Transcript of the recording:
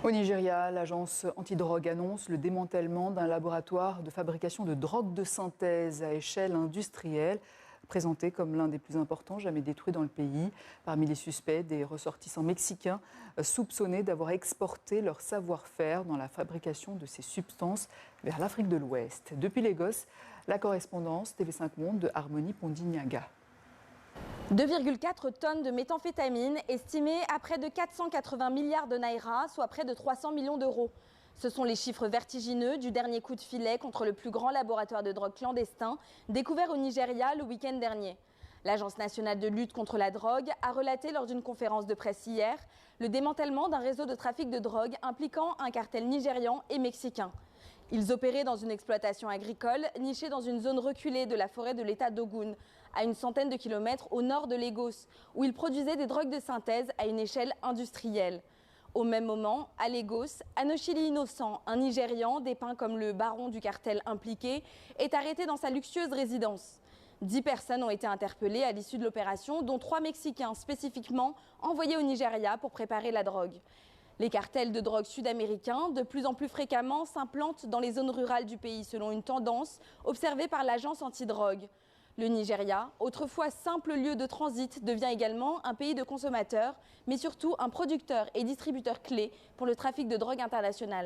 Au Nigeria, l'agence antidrogue annonce le démantèlement d'un laboratoire de fabrication de drogue de synthèse à échelle industrielle, présenté comme l'un des plus importants jamais détruits dans le pays. Parmi les suspects, des ressortissants mexicains soupçonnés d'avoir exporté leur savoir-faire dans la fabrication de ces substances vers l'Afrique de l'Ouest. Depuis Lagos, la correspondance TV5 Monde de Harmonie Pondignaga. 2,4 tonnes de méthamphétamine estimées à près de 480 milliards de naira, soit près de 300 millions d'euros. Ce sont les chiffres vertigineux du dernier coup de filet contre le plus grand laboratoire de drogue clandestin découvert au Nigeria le week-end dernier. L'Agence nationale de lutte contre la drogue a relaté lors d'une conférence de presse hier le démantèlement d'un réseau de trafic de drogue impliquant un cartel nigérian et mexicain. Ils opéraient dans une exploitation agricole nichée dans une zone reculée de la forêt de l'État d'Ogun, à une centaine de kilomètres au nord de Lagos, où ils produisaient des drogues de synthèse à une échelle industrielle. Au même moment, à Lagos, Anochili Innocent, un Nigérian dépeint comme le baron du cartel impliqué, est arrêté dans sa luxueuse résidence. 10 personnes ont été interpellées à l'issue de l'opération, dont 3 Mexicains spécifiquement envoyés au Nigeria pour préparer la drogue. Les cartels de drogue sud-américains, de plus en plus fréquemment, s'implantent dans les zones rurales du pays selon une tendance observée par l'agence antidrogue. Le Nigeria, autrefois simple lieu de transit, devient également un pays de consommateurs, mais surtout un producteur et distributeur clé pour le trafic de drogue international.